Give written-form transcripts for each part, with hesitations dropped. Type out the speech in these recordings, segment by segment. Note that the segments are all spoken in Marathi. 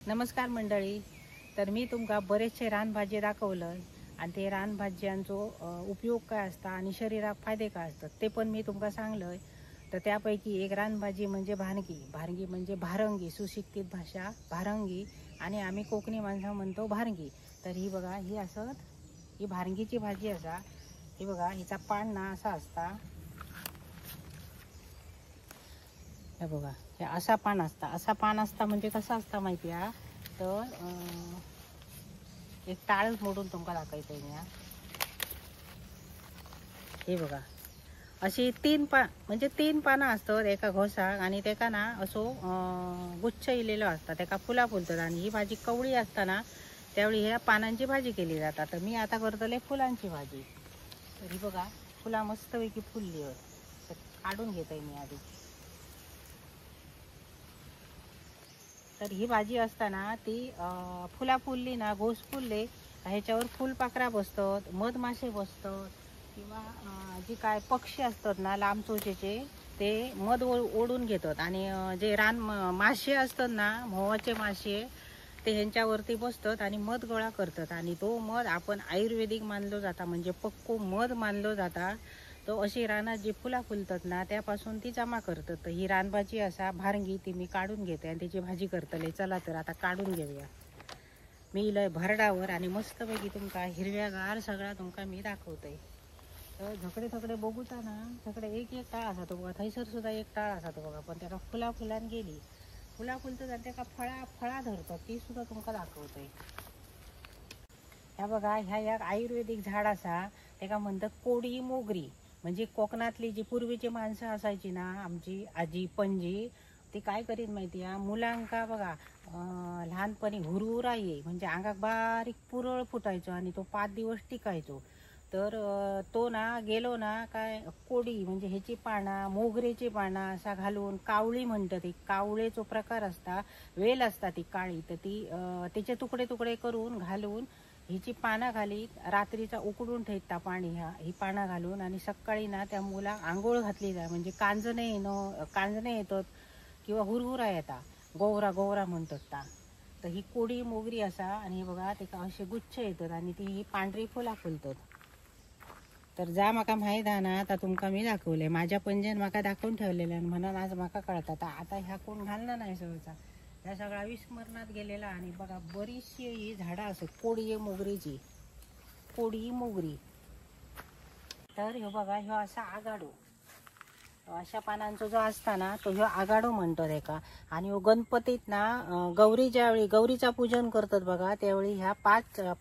नमस्कार मंडळी. तर मी तुमका बरेचसे रानभाजी दाखवलं आणि ते रानभाज्यांचो उपयोग काय असता आणि शरीराक फायदे काय असतात ते पण मी तुमका सांगलंय. तर त्यापैकी एक रानभाजी म्हणजे भांगी. भांगी म्हणजे भारंगी, सुशिक्षित भाषा भारंगी, आणि आम्ही कोकणी माणसं म्हणतो भारंगी. तर ही बघा, ही असं ही भारंगीची भाजी असा. ही बघा, हिचा पान ना असा असता. हे बघा, हे असा पान असता. असा पान असता म्हणजे कसं असता माहिती आहे? तर एक टाळच मोडून तुमका दाखवते मी. हे बघा, अशी म्हणजे तीन पानं असतात एका घोसाक, आणि त्याका ना असो गुच्छ इलेलो असता, त्याका फुला फुलतात. आणि ही भाजी कवळी असताना त्यावेळी ह्या पानांची भाजी केली जातात. तर मी आता करतले फुलांची भाजी. तर ही बघा, फुला मस्तपैकी फुलली होत. तर काढून घेते मी आधी. तर ही भाजी असताना ती फुला फुलली ना, घोस फुलले, ह्याच्यावर फुलपाखरा बसतात, मधमाशे बसतात, किंवा जी काय पक्षी असतात ना लांब चोचेचे, ते मध ओढून घेतात. आणि जे मासे असतात ना, मोहाचे मासे, ते ह्यांच्यावरती बसतात आणि मध गोळा करतात. आणि तो मध आपण आयुर्वेदिक मानलो जाता, म्हणजे पक्को मध मानलो जाता. तो अशी रानात जी फुला फुलतात ना, त्यापासून ती जमा करतात. तर ही रानभाजी असा भारंगी, ती मी काढून घेते आणि त्याची भाजी करतले. चला तर आता काढून घेऊया. मी लय भरडावर आणि मस्तपैकी तुमका हिरव्यागार सगळा तुमका मी दाखवते. तर झकडे थकडे बघूचा ना, थकडे एक एक टाळ असा तो बघा. थैसर सुद्धा एक टाळ असा तो बघा. पण त्याला फुलान गेली, फुला फुलतात आणि त्याला फळा धरतात, ती सुद्धा तुमका दाखवते. ह्या बघा, ह्या एक आयुर्वेदिक झाड असा, त्याका म्हणतात कोडी मोगरी. म्हणजे कोकणातली जी पूर्वीची माणसं असायची ना, आमची आजी पणजी, ती काय करीत माहिती आहे? मुलांका बघा, लहानपणी हुरहुरा ये म्हणजे अंगाक बारीक पुरळ फुटायचो आणि तो 5 दिवस टिकायचो. तर तो ना गेलो ना, काय कोडी म्हणजे ह्याची पाना, मोगरेची पाना असा घालून, कावळी म्हणतात, ती कावळेचो प्रकार असता, वेल असता ती काळी. तर ती त्याचे तुकडे तुकडे करून घालून, हिची पानं घाली, रात्रीचा उकडून ठेवता पाणी ही पानं घालून, आणि सकाळी ना त्या मुला आंघोळ घातली जाय. म्हणजे कांजणे येतात किंवा हुरहुरा येता, गोवरा गोवरा म्हणतात ता. तर ही कोडी मोगरी असा. आणि हे बघा, ते असे गुच्छ येतात आणि ती ही पांढरी फुला फुलतात. तर जा माका माहीत आहे ना, आता तुमका मी दाखवले, माझ्या पंजेन माका दाखवून ठेवलेलं, आणि म्हणून आज माका कळतात. आता ह्या कोण घालणार नाही सहसा, ह्या सगळा विस्मरणात गेलेला. आणि बघा, बरीचशी ही झाडं असत कोडी मोगरीची, कोडी मोगरी. तर ह्यो बघा, ह्यो असा आगाडो, अशा पानांचा जो असता ना, तो ह्यो आगाडो म्हणतो एका. आणि ह्यो गणपतीत ना, ज्यावेळी गौरीचा पूजन करतात बघा, त्यावेळी ह्या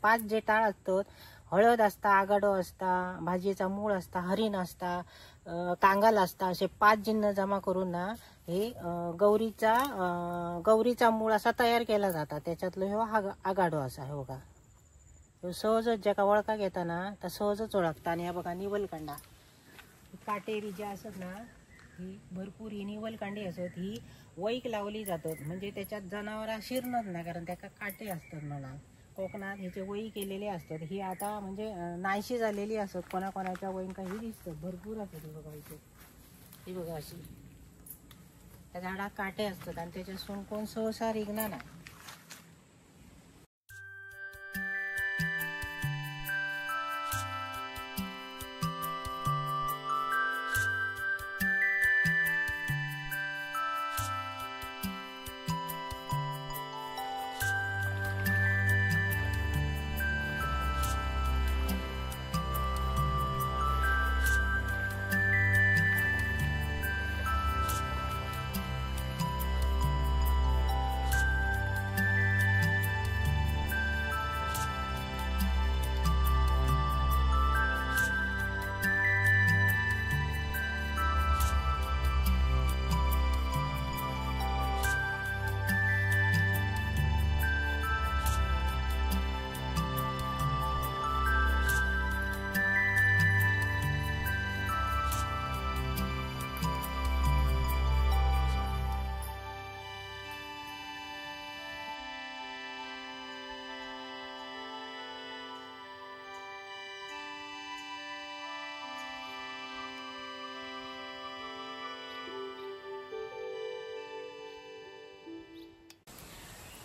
पाच जे टाळ असतात, हळद असता, आगाडो असता, भाजीचा मूळ असता, हरिण असता, कांगाल असता, असे 5 जिन्न जमा करून ना, हे गौरीचा मूळ असा तयार केला जाता. त्याच्यातलं ह्यो आगाडो असा. हे बघा, ह्यो सहजच ज्याका वळखा घेता ना, तर सहजच ओळखता. आणि ह्या बघा, निवलकंडा, काटेरी जी असत ना, ही भरपूर ही निवलकांडी असत, ही वैक लावली जातात. म्हणजे त्याच्यात जनावरा शिरणार नाही, कारण त्याका काटे असतात म्हणा. कोकणात ह्याचे वई केलेले असतात. ही आता म्हणजे नाहीशी झालेली असत, कोणाकोणाच्या वैन काही दिसतात, भरपूर असतात. ही बघा इथे, ही बघा अशी, त्या झाडात काटे असतात आणि त्याच्यासून कोण सहसा रिगणार नाही.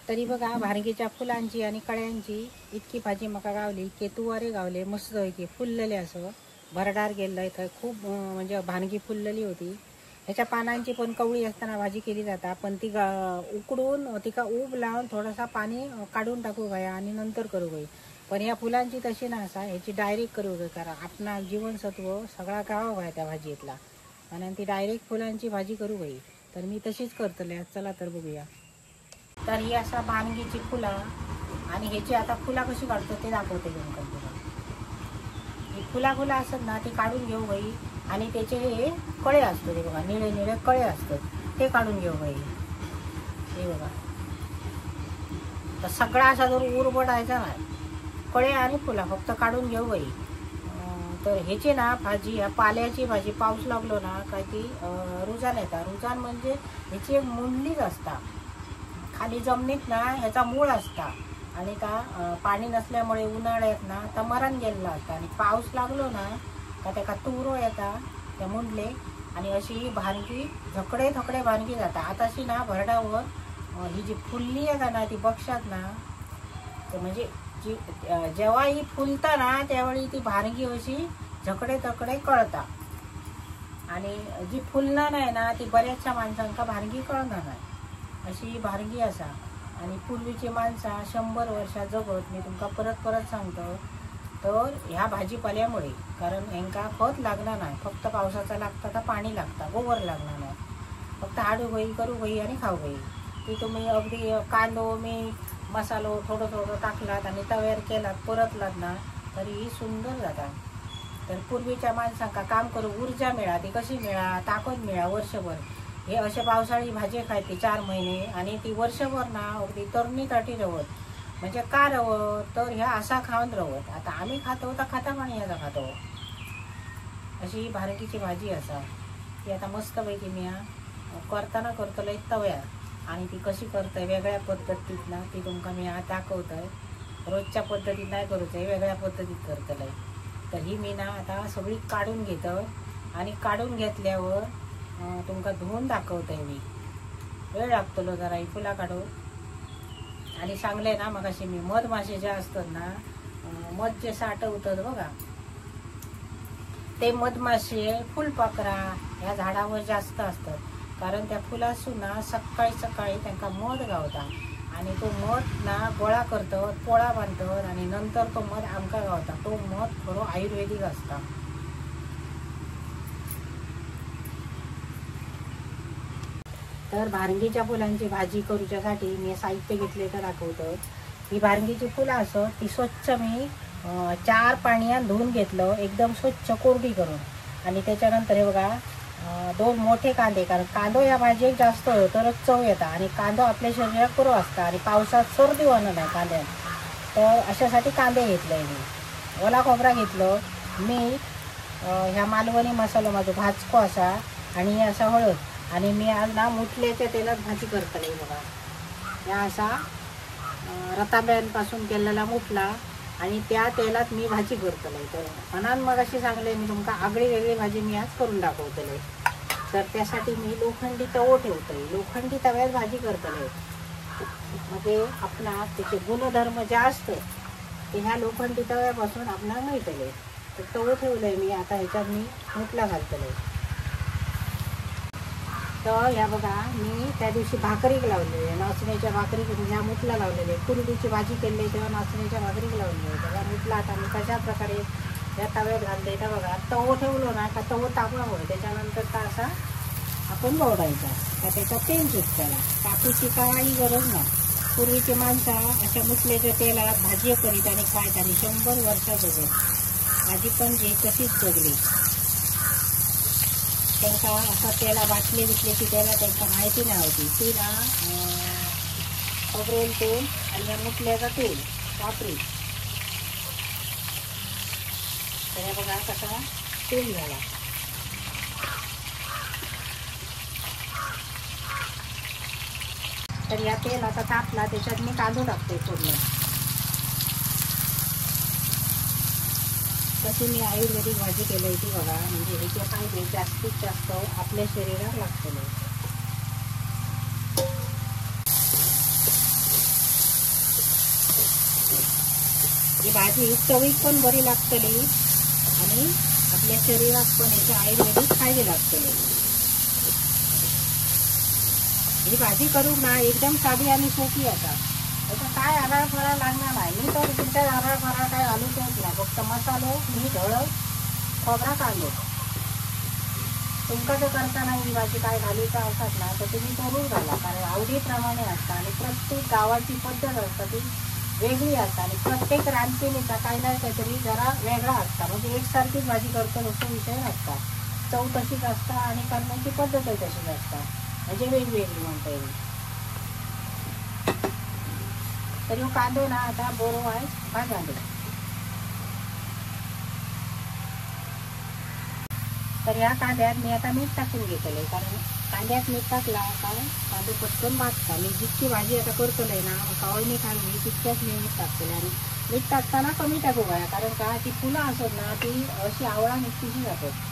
तरी बघा भांगीच्या फुलांची आणि कळ्यांची इतकी भाजी म्हाका गावली, केतुवारे गावले मस्त की फुललेले असं भरडार गेलं तर खूप म्हणजे भांगी फुललेली होती. ह्याच्या पानांची पण कवळी असताना भाजी केली जाता, पण ती उकडून तिका ऊब लावून थोडासा पाणी काढून टाकू गया आणि नंतर करू गई. पण या फुलांची तशी ना असा ह्याची डायरेक्ट करू गई, कारण आपणा जीवनसत्व सगळा गावा गया त्या भाजीतला आणि ती डायरेक्ट फुलांची भाजी करू गई. तर मी तशीच करतले. चला तर बघूया. तर ही असा भांगीची फुलं आणि ह्याची आता फुला कशी काढतो ते दाखवते तुमका. ही फुला असतात ना ती काढून घेऊ गई आणि त्याचे हे कळे असतो ते बघा, निळे निळे कळे असतात ते काढून घेऊ गई. हे बघा, तर सगळा असा जर उरबडायचा नाही, कळे आणि फुला फक्त काढून घेऊ गई. तर ह्याची ना भाजी, ह्या पाल्याची भाजी पाऊस लागलो ना काय ती रुजान येतात. रुजान म्हणजे ह्याची एक मुंडलीच असता, खाली जमिनीत ना ह्याचा मूळ असता आणि का पाणी नसल्यामुळे उन्हाळ्यात ना तर मरण गेलेला असता आणि पाऊस लागलो ना का त्याका तुरो येता त्या मुंडले आणि अशी भांगी झकडे थकडे भांगी जाता. आताशी ना भरडावर ही जी फुलली आहे ना ती बक्षात ना, तर म्हणजे जी जेव्हा ही फुलता ना त्यावेळी ती भांगी अशी झकडे थकडे कळता आणि जी फुलणार नाही ना ती बऱ्याचशा माणसांका भांगी कळणार नाही. अशी भांगी असा. आणि पूर्वीची माणसा 100 वर्षा जगत. मी तुमका परत सांगतो. तर ह्या भाजीपाल्यामुळे, कारण ह्यांका खत लागणार नाही, फक्त पावसाचा लागता तर पाणी लागता, गोबर लागणार नाही, फक्त हाडू गई करू गई आणि खाऊ गई. ती तुम्ही अगदी कांदो मीठ मसालो थोडं टाकलात आणि तव्यावर केलात परतलात ना तरी सुंदर जातात. तर पूर्वीच्या माणसांका काम करू ऊर्जा मिळा, ती कशी मिळा, ताकद मिळा वर्षभर. हे असे पावसाळी भाजी खायची 4 महिने आणि ती वर्षभर ना अगदी तरणी ताटी रवत. म्हणजे का रवत, तर ह्या असा खाऊन रवत. आता आम्ही खातो तर खाता पाणी याचा खातो. अशी ही भांगीची भाजी असा. ती आता मस्तपैकी मी करताना करतलंय तव्यात आणि ती कशी करतंय वेगळ्या पद्धतीत ना ती तुमका मी दाखवतंय. रोजच्या पद्धतीत नाही करूचंय, वेगळ्या पद्धतीत करतलंय. तर ही मी ना आता सगळी काढून घेतं आणि काढून घेतल्यावर तुमका धुवून दाखवतंय मी. वेळ लागतलो जरा ही फुला काढून. आणि सांगले ना मग अशी मी मधमाशे जे असतात ना, मध जे साठवतात बघा, ते मधमाशे फुलपाखरा ह्या झाडावर जास्त असतात. कारण त्या फुलासून ना सकाळी त्यांना मध गावतात आणि तो मध ना गोळा करतात, पोळा बांधतात आणि नंतर तो मध आमका गावता. तो मध खरो आयुर्वेदिक असता. तर भांगीच्या फुलांची भाजी करूच्यासाठी मी साहित्य घेतले तर दाखवतो. ही भांगीची फुलं असत ती स्वच्छ मी 4 पाण्यात धुवून घेतलं, एकदम स्वच्छ कोरडी करून. आणि त्याच्यानंतर हे बघा 2 मोठे कांदे, कारण कांदो या भाजीत जास्त हो तरच चव येतात आणि कांदो आपल्या शरीरात पुरो असता आणि पावसात सर्दी होणार नाही कांद्यात. तर अशासाठी कांदे घेतले मी. ओला खोबरा घेतलं, मीठ, ह्या मालवणी मसाला माझा भाजको असा आणि असा हळद. आणि मी आज ना मुठल्याच्या तेलात भाजी करतले बघा. या असा रताब्यांपासून केलेला मुठला आणि त्या तेलात मी भाजी करतले. तर म्हणून मग अशी सांगले मी तुमका आगळी वेगळी भाजी मी आज करून दाखवतले. तर त्यासाठी मी लोखंडी तवो ठेवतोय. लोखंडी तव्यात भाजी करतले म्हणजे आपला त्याचे गुणधर्म जे असतं ते ह्या लोखंडी तव्यापासून आपल्याला मिळतले. तर तवो ठेवलंय मी. आता ह्याच्यात मी मुठला घालतले. तर ह्या बघा मी त्या दिवशी भाकरीक लावलेले, नाचण्याच्या भाकरीक ह्या मुठला लावलेले. कुरडीची भाजी केली तेव्हा नाचण्याच्या भाकरीक लावलेले. तेव्हा मुठला आता मी कशा प्रकारे या तव्यात घालते तर बघा. तवो ठेवलो ना का तवो तापवावं, त्याच्यानंतर तर असा आपण बोडायचा का त्याचा तेल सुटताना. कापूची काही गरज नाही. पूर्वीची माणसं अशा मुठल्याच्या तेलात भाजी करीत आणि खायत आणि 100 वर्षा जगत. भाजी पण जी तशीच जगली. त्यांना असं त्याला बाटली विटल्याची त्याला त्यांना माहिती नाही होती. ती ना खोबरेल तेल आणि मुठल्याचं तेल वापरी. तर बघा कसा तेल झाला. तर या तेल आता तापला, त्याच्यात मी कांदो टाकते पूर्ण. कशी मी आयुर्वेदिक भाजी केली होती बघा. म्हणजे ह्याचे फायदे जास्तीत जास्त आपल्या शरीरात लागतले. ही भाजी चवीक पण बरी लागतली आणि आपल्या शरीरात पण याचे आयुर्वेदिक फायदे लागतले. ही भाजी करून ना एकदम साधी आणि सोपी आता. आता काय हरळ फराळ लागणार नाही. मी तर तुमच्या हरळ फराळ काय घालूच नाही. फक्त मसालो, मीठ, हळद, खोबरा, कांदो. तुमका जर करताना ही भाजी काय घालूचा असतात ना तर तुम्ही करून घाला. कारण आवडीप्रमाणे असतं आणि प्रत्येक गावाची पद्धत असते ती वेगळी असते आणि प्रत्येक रानपिणीचा काही ना काहीतरी जरा वेगळा असता. म्हणजे एकसारखीच भाजी करतो असं विषय नसता. चव तशीच असता आणि करण्याची पद्धतही तशीच असता. म्हणजे वेगवेगळी म्हणता येईल. तर ह्यो कांदो ना आता बरो आहे भाजांदो. तर या कांद्यात मी आता मीठ टाकून घेतलंय. कारण कांद्यात मीठ टाकला का कांदो पटकन भाजता. मी जितकी भाजी आता करतलंय ना कावळणी काढली तितक्याच मी मीठ टाकतले. आणि मीठ टाकताना कमी टाकू काय, कारण का ती फुलं असत ना ती अशी आवळा निघतीची जातात.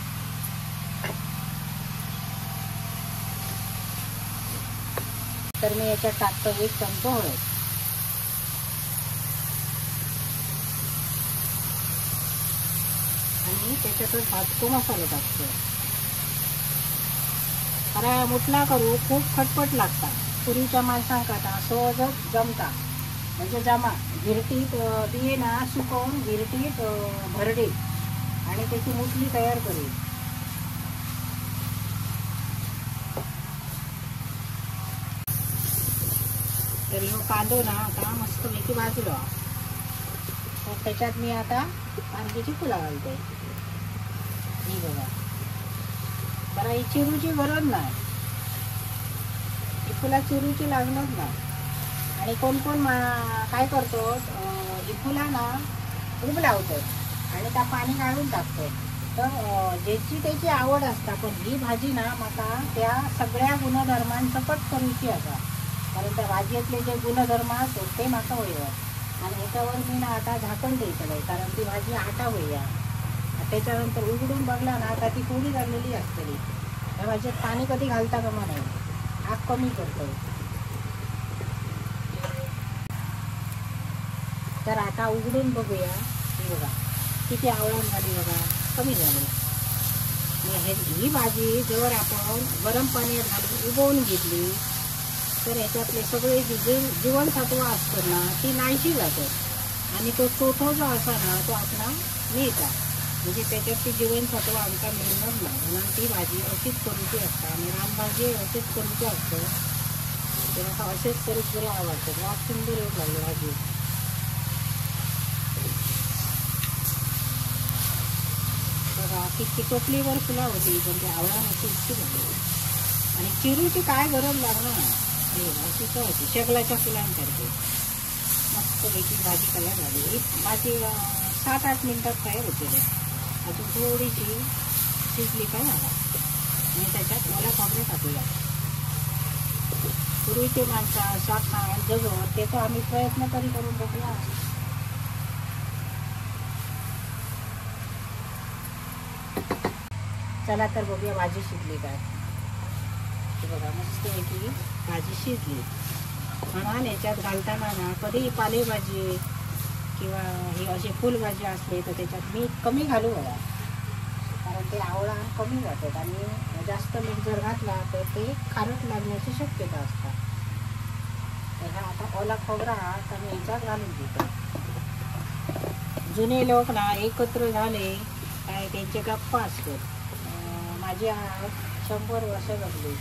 तर मी याच्यात टाकतो 1 चमचा हळद आणि त्याच्यातच भाजको मसाला टाकतो. अरे मुठला करू खूप खटपट लागतात. पूर्वीच्या माणसांकरता सहजच जमता. म्हणजे जमा गिरटीत बिये ना सुकवून गिरटीत भरडीत आणि त्याची मुठली तयार करेल. तर ह्यो कांदो ना आता मस्तपैकी भाजलो. तर त्याच्यात मी आता कांद्याची फुलं घालते. ही बघा, बरं ही चिरूची गरज नाही. ही फुला चिरूची लागणार नाही. आणि कोण कोण काय करतो ही फुला ना उब लावतात आणि त्या पाणी गाळून टाकतात. तर ज्याची त्याची आवड असता. पण ही भाजी ना माका त्या सगळ्या गुणधर्मांसकट करूची असा. कारण त्या भाजीतले जे गुणधर्म असतात ते माका वळवत. आणि ह्याच्यावर मी ना आता झाकण द्यायचं. कारण ती भाजी आटा होईया. त्याच्यानंतर उघडून बघला ना आता ती थोडी झालेली असते. त्या भाजीत पाणी कधी घालता का नाही. आग कमी करतो. तर आता उघडून बघूया. ही बघा किती आवळण झाली बघा, कमी झाली. ही भाजी जर आपण गरम पाण्यात घालून उबवून घेतली तर याच्यातले सगळे जीवनसत्व असतात ना ती नाहीशी जातात. आणि तो चोथो जो असा ना तो आपला मिळता. म्हणजे त्याच्यात ती जीवनसत्व आमचा मिळणार नाही. म्हणून ती भाजी अशीच करूची असतात. आणि रानभाजी अशीच करूची असतं. तेव्हा असेच करूच बरे आवडतात. वास सुंदर येत लागली भाजी. बघा किती टोपलीवर फुला होती पण ती आवळा नव्हती इतकी झाली. आणि चिरूची काय गरज लागणार नाही. अशी तर होती शेगलाच्या फुलांसारखी. मस्तपैकी भाजी तयार झाली. ही भाजी 7-8 मिनिटात तयार होते. अजून थोडीशी शिजली काय झाला. आणि त्याच्यात मला खोबरं टाकूया. पूर्वीचे माणसं शाक जगत त्याचा आम्ही प्रयत्न करून बघूया. चला तर बघूया भाजी शिजली काय. बघा मस्तपैकी भाजी शिजली. म्हणून याच्यात घालताना ना कधी पालेभाजी किंवा ही अशी फुलभाजी असते तर त्याच्यात मीठ कमी घालू बघा. कारण ते आवळा कमी जातात आणि जास्त मीठ जर घातला तर ते खारट लागण्याची शक्यता असतात. तर हा आता ओला खोबरा तर मी याच्यात घालून देतो. जुने लोक ना एकत्र झाले काय त्यांचे गप्पा असतात. माझी आई 100 वर्ष जगली.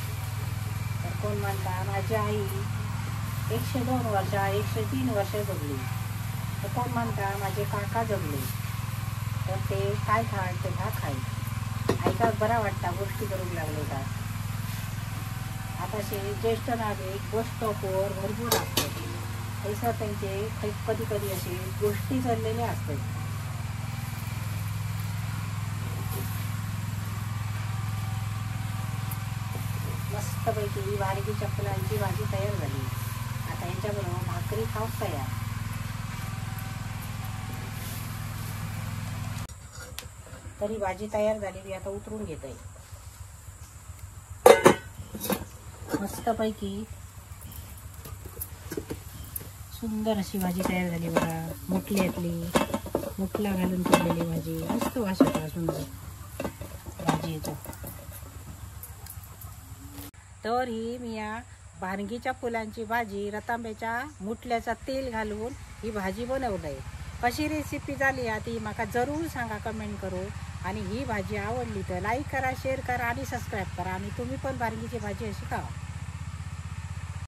तर कोण म्हणता माझी आई 102 वर्ष 103 वर्ष जगली. तर कोण म्हणता माझे काका जगले. तर ते काय खाण ते ह्या खाई ऐका बरा वाटता. गोष्टी करून लागले का आता ज्येष्ठ नागरिक बस स्टॉपवर भरपूर असतात. तसं त्यांचे कधी कधी असे गोष्टी चाललेल्या असतात. मस्तपैकी ही वारगीच्या फुलांची भाजी तयार झाली. आता याच्याबरोबर भाकरी खाऊक तयार. तरी भाजी तयार झालेली आता उतरून घेत आहे. मस्तपैकी सुंदर अशी भाजी तयार झाली बघा. मुठल्यातली मुठला घालून केलेली भाजी. मस्त वास येतो सुंदर भाजी येतो. तर ही मी या भांगीच्या फुलांची भाजी रतांब्याच्या मुठल्याचा तेल घालून ही भाजी बनवलंय. कशी रेसिपी झाली ती माका जरूर सांगा कमेंट करून. आणि ही भाजी आवडली तर लाईक करा, शेअर करा आणि सबस्क्राईब करा. आणि तुम्ही पण भांगीची भाजी अशी खावा.